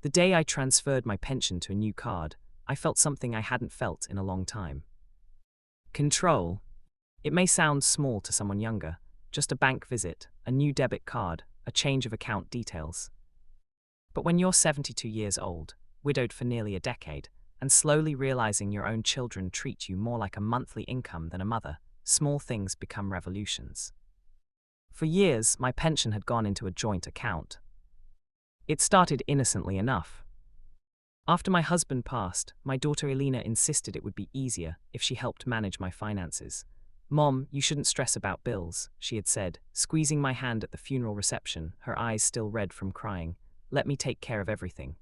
The day I transferred my pension to a new card, I felt something I hadn't felt in a long time. Control. It may sound small to someone younger, just a bank visit, a new debit card, a change of account details. But when you're 72 years old, widowed for nearly a decade, and slowly realizing your own children treat you more like a monthly income than a mother, small things become revolutions. For years, my pension had gone into a joint account. It started innocently enough. After my husband passed, my daughter Elena insisted it would be easier if she helped manage my finances. "Mom, you shouldn't stress about bills," she had said, squeezing my hand at the funeral reception, her eyes still red from crying. "Let me take care of everything."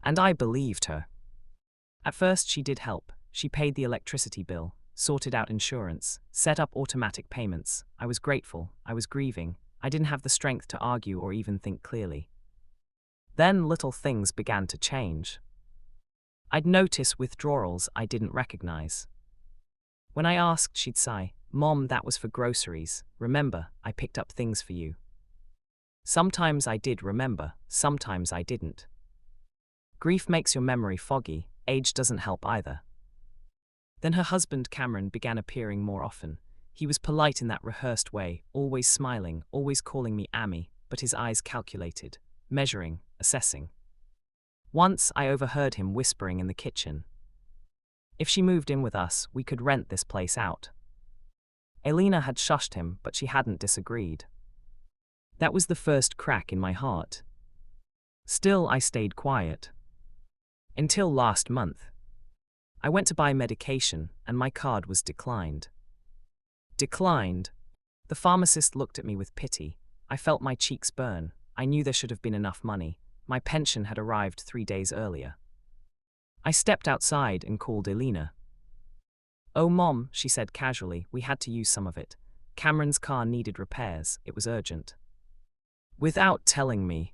And I believed her. At first she did help. She paid the electricity bill, sorted out insurance, set up automatic payments. I was grateful, I was grieving, I didn't have the strength to argue or even think clearly. Then little things began to change. I'd notice withdrawals I didn't recognize. When I asked, she'd sigh, "Mom, that was for groceries. Remember, I picked up things for you." Sometimes I did remember, sometimes I didn't. Grief makes your memory foggy, age doesn't help either. Then her husband Cameron began appearing more often. He was polite in that rehearsed way, always smiling, always calling me Amy, but his eyes calculated, measuring, assessing. Once I overheard him whispering in the kitchen, "If she moved in with us, we could rent this place out." Elena had shushed him, but she hadn't disagreed. That was the first crack in my heart. Still, I stayed quiet. Until last month. I went to buy medication, and my card was declined. Declined? The pharmacist looked at me with pity. I felt my cheeks burn. I knew there should have been enough money. My pension had arrived 3 days earlier. I stepped outside and called Elena. "Oh, Mom," she said casually, "we had to use some of it. Cameron's car needed repairs. It was urgent." Without telling me.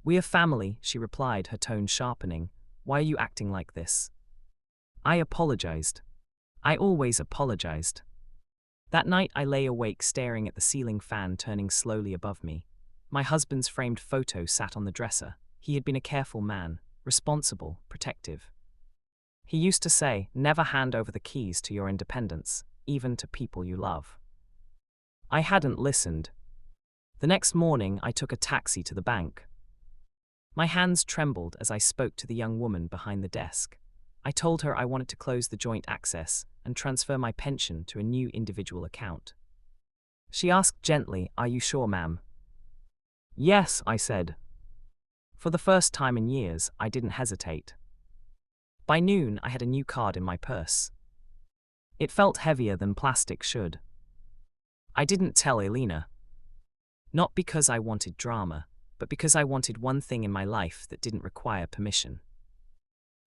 "We are family," she replied, her tone sharpening. "Why are you acting like this?" I apologized. I always apologized. That night I lay awake staring at the ceiling fan turning slowly above me. My husband's framed photo sat on the dresser. He had been a careful man, responsible, protective. He used to say, "Never hand over the keys to your independence, even to people you love." I hadn't listened. The next morning I took a taxi to the bank. My hands trembled as I spoke to the young woman behind the desk. I told her I wanted to close the joint access and transfer my pension to a new individual account. She asked gently, "Are you sure, ma'am?" "Yes," I said. For the first time in years, I didn't hesitate. By noon, I had a new card in my purse. It felt heavier than plastic should. I didn't tell Elena. Not because I wanted drama, but because I wanted one thing in my life that didn't require permission.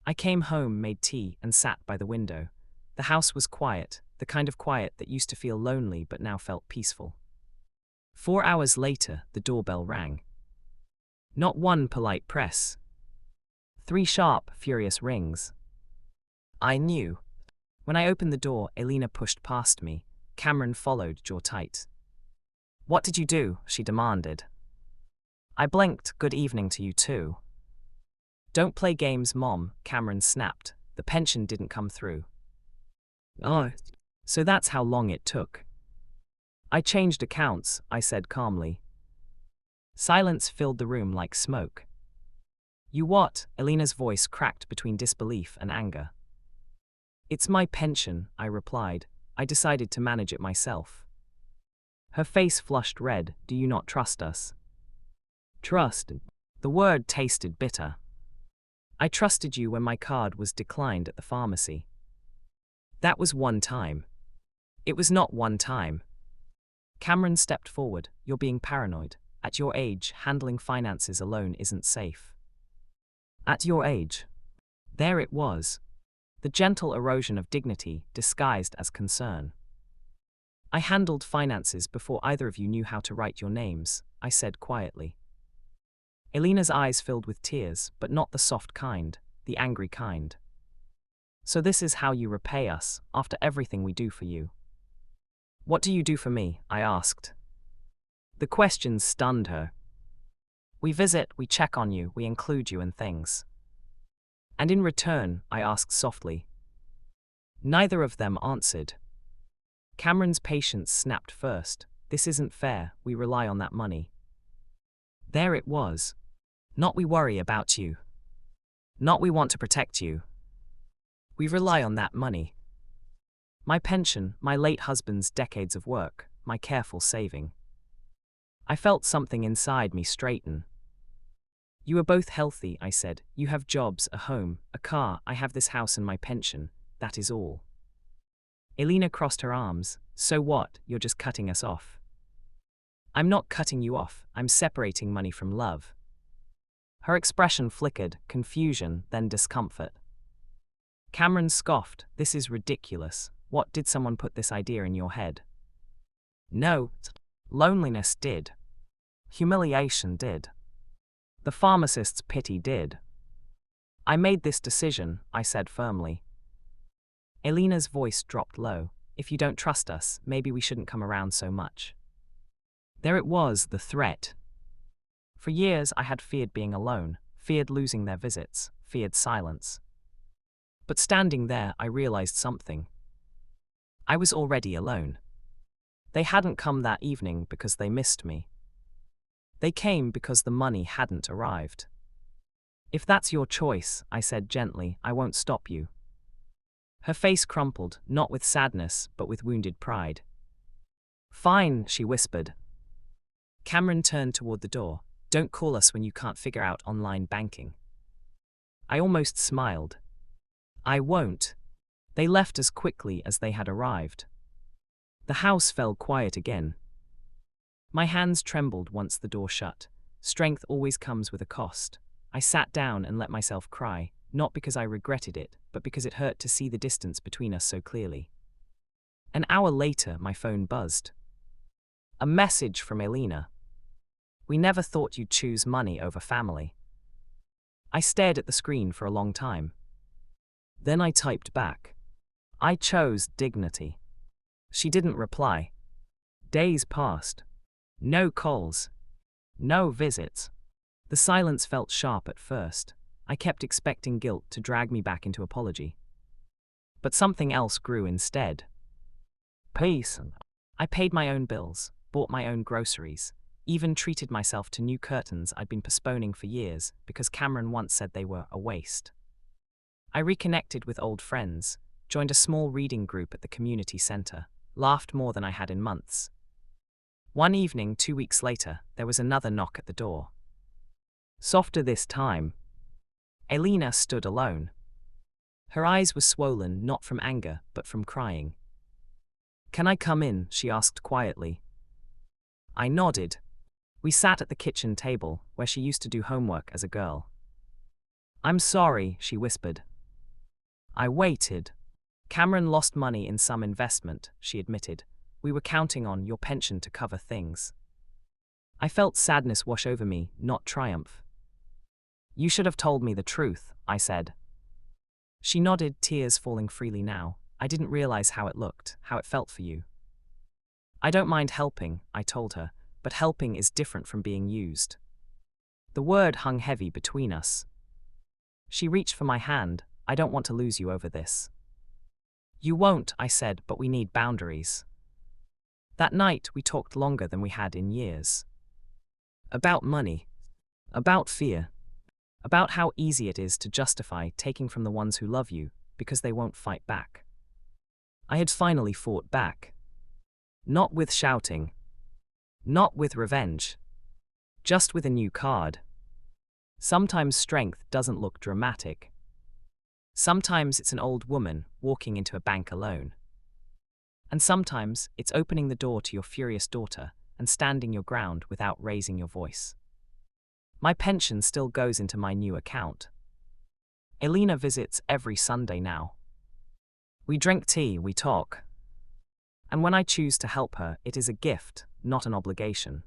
I came home, made tea, and sat by the window. The house was quiet, the kind of quiet that used to feel lonely but now felt peaceful. 4 hours later, the doorbell rang. Not one polite press. 3 sharp, furious rings. I knew. When I opened the door, Elena pushed past me. Cameron followed, jaw tight. "What did you do?" she demanded. I blinked. "Good evening to you too." "Don't play games, Mom," Cameron snapped. "The pension didn't come through." "Oh, so that's how long it took." "I changed accounts," I said calmly. Silence filled the room like smoke. "You what?" Elena's voice cracked between disbelief and anger. "It's my pension," I replied. "I decided to manage it myself." Her face flushed red. "Do you not trust us?" "Trust?" The word tasted bitter. "I trusted you when my card was declined at the pharmacy." "That was one time." "It was not one time." Cameron stepped forward. "You're being paranoid. At your age, handling finances alone isn't safe." At your age. There it was. The gentle erosion of dignity disguised as concern. "I handled finances before either of you knew how to write your names," I said quietly. Elena's eyes filled with tears, but not the soft kind, the angry kind. "So this is how you repay us, after everything we do for you?" "What do you do for me?" I asked. The question stunned her. We visit, we check on you, we include you in things. And in return, I asked softly. Neither of them answered. Cameron's patience snapped first. This isn't fair, we rely on that money. There it was. Not we worry about you. Not we want to protect you. We rely on that money. My pension, my late husband's decades of work, my careful saving. I felt something inside me straighten. You are both healthy, I said. You have jobs, a home, a car. I have this house and my pension. That is all. Elena crossed her arms. So what? You're just cutting us off. I'm not cutting you off. I'm separating money from love. Her expression flickered, confusion, then discomfort. Cameron scoffed. This is ridiculous. What, did someone put this idea in your head? No. Loneliness did. Humiliation did. The pharmacist's pity did. I made this decision, I said firmly. Elena's voice dropped low. If you don't trust us, maybe we shouldn't come around so much. There it was, the threat. For years I had feared being alone, feared losing their visits, feared silence. But standing there, I realized something. I was already alone. They hadn't come that evening because they missed me. They came because the money hadn't arrived. If that's your choice, I said gently, I won't stop you. Her face crumpled, not with sadness, but with wounded pride. Fine, she whispered. Cameron turned toward the door. Don't call us when you can't figure out online banking. I almost smiled. I won't. They left as quickly as they had arrived. The house fell quiet again. My hands trembled once the door shut. Strength always comes with a cost. I sat down and let myself cry, not because I regretted it, but because it hurt to see the distance between us so clearly. An hour later, my phone buzzed. A message from Elena. We never thought you'd choose money over family. I stared at the screen for a long time. Then I typed back. I chose dignity. She didn't reply. Days passed. No calls. No visits. The silence felt sharp at first. I kept expecting guilt to drag me back into apology. But something else grew instead. Peace. I paid my own bills, bought my own groceries, even treated myself to new curtains I'd been postponing for years because Cameron once said they were a waste. I reconnected with old friends, joined a small reading group at the community center, laughed more than I had in months. One evening, 2 weeks later, there was another knock at the door. Softer this time. Elena stood alone. Her eyes were swollen not from anger, but from crying. Can I come in? She asked quietly. I nodded. We sat at the kitchen table, where she used to do homework as a girl. I'm sorry, she whispered. I waited. Cameron lost money in some investment, she admitted. We were counting on your pension to cover things. I felt sadness wash over me, not triumph. You should have told me the truth, I said. She nodded, tears falling freely now. I didn't realize how it looked, how it felt for you. I don't mind helping, I told her, but helping is different from being used. The word hung heavy between us. She reached for my hand. I don't want to lose you over this. You won't, I said, but we need boundaries. That night, we talked longer than we had in years. About money. About fear. About how easy it is to justify taking from the ones who love you because they won't fight back. I had finally fought back. Not with shouting. Not with revenge. Just with a new card. Sometimes strength doesn't look dramatic. Sometimes it's an old woman walking into a bank alone. And sometimes it's opening the door to your furious daughter and standing your ground without raising your voice. My pension still goes into my new account. Elena visits every Sunday now. We drink tea, we talk. And when I choose to help her, it is a gift, not an obligation.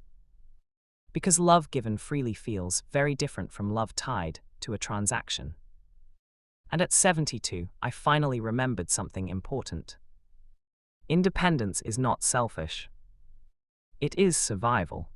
Because love given freely feels very different from love tied to a transaction. And at 72, I finally remembered something important. Independence is not selfish. It is survival.